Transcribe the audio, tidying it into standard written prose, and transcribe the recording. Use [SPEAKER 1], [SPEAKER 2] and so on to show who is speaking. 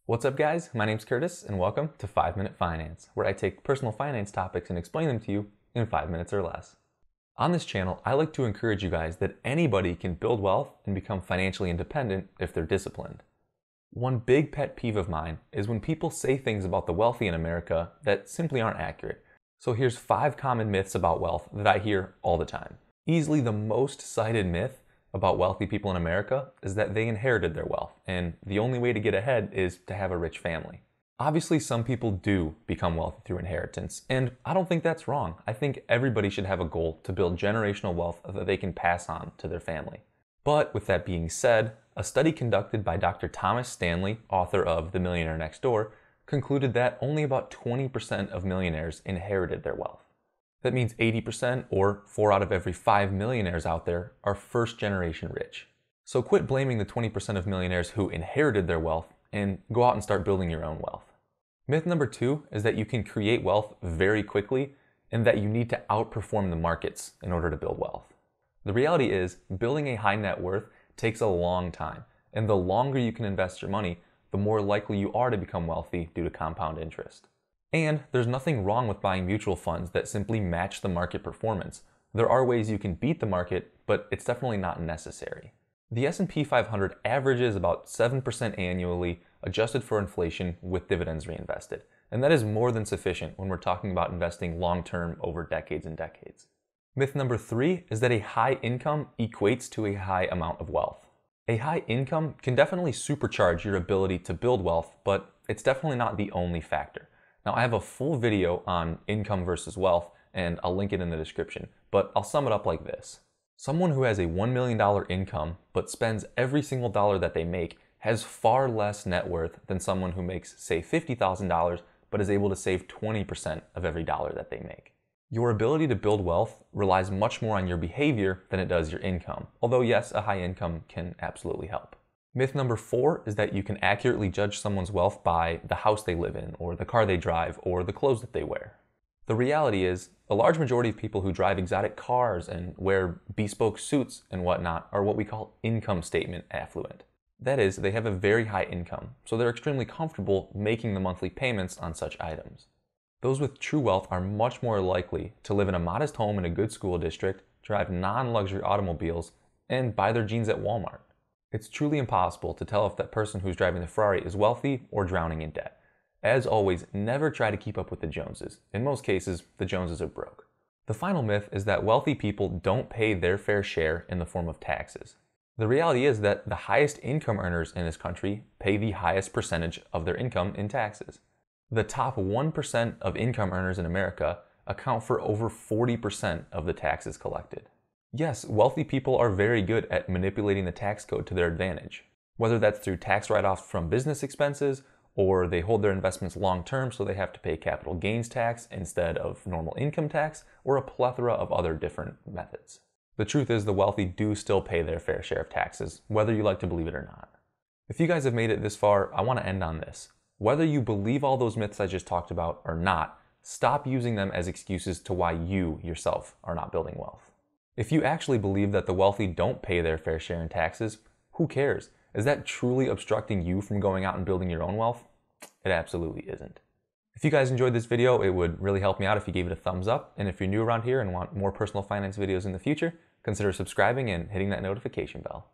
[SPEAKER 1] What's up guys, my name's Curtis and welcome to 5 Minute Finance, where I take personal finance topics and explain them to you in 5 minutes or less. On this channel, I like to encourage you guys that anybody can build wealth and become financially independent if they're disciplined. One big pet peeve of mine is when people say things about the wealthy in America that simply aren't accurate. So here's 5 common myths about wealth that I hear all the time. Easily the most cited myth about wealthy people in America is that they inherited their wealth, and the only way to get ahead is to have a rich family. Obviously, some people do become wealthy through inheritance, and I don't think that's wrong. I think everybody should have a goal to build generational wealth that they can pass on to their family. But with that being said, a study conducted by Dr. Thomas Stanley, author of The Millionaire Next Door, concluded that only about 20% of millionaires inherited their wealth. That means 80%, or 4 out of every 5 millionaires out there, are first generation rich. So quit blaming the 20% of millionaires who inherited their wealth and go out and start building your own wealth. Myth number 2 is that you can create wealth very quickly and that you need to outperform the markets in order to build wealth. The reality is, building a high net worth takes a long time, and the longer you can invest your money, the more likely you are to become wealthy due to compound interest. And there's nothing wrong with buying mutual funds that simply match the market performance. There are ways you can beat the market, but it's definitely not necessary. The S&P 500 averages about 7% annually, adjusted for inflation with dividends reinvested. And that is more than sufficient when we're talking about investing long-term over decades and decades. Myth number 3 is that a high income equates to a high amount of wealth. A high income can definitely supercharge your ability to build wealth, but it's definitely not the only factor. Now, I have a full video on income versus wealth, and I'll link it in the description, but I'll sum it up like this. Someone who has a $1 million income but spends every single dollar that they make has far less net worth than someone who makes, say, $50,000 but is able to save 20% of every dollar that they make. Your ability to build wealth relies much more on your behavior than it does your income, although yes, a high income can absolutely help. Myth number 4 is that you can accurately judge someone's wealth by the house they live in, or the car they drive, or the clothes that they wear. The reality is, a large majority of people who drive exotic cars and wear bespoke suits and whatnot are what we call income statement affluent. That is, they have a very high income, so they're extremely comfortable making the monthly payments on such items. Those with true wealth are much more likely to live in a modest home in a good school district, drive non-luxury automobiles, and buy their jeans at Walmart. It's truly impossible to tell if that person who's driving the Ferrari is wealthy or drowning in debt. As always, never try to keep up with the Joneses. In most cases, the Joneses are broke. The final myth is that wealthy people don't pay their fair share in the form of taxes. The reality is that the highest income earners in this country pay the highest percentage of their income in taxes. The top 1% of income earners in America account for over 40% of the taxes collected. Yes, wealthy people are very good at manipulating the tax code to their advantage, whether that's through tax write-offs from business expenses, or they hold their investments long-term so they have to pay capital gains tax instead of normal income tax, or a plethora of other different methods. The truth is, the wealthy do still pay their fair share of taxes, whether you like to believe it or not. If you guys have made it this far, I want to end on this. Whether you believe all those myths I just talked about or not, stop using them as excuses to why you yourself are not building wealth. If you actually believe that the wealthy don't pay their fair share in taxes, who cares? Is that truly obstructing you from going out and building your own wealth? It absolutely isn't. If you guys enjoyed this video, it would really help me out if you gave it a thumbs up. And if you're new around here and want more personal finance videos in the future, consider subscribing and hitting that notification bell.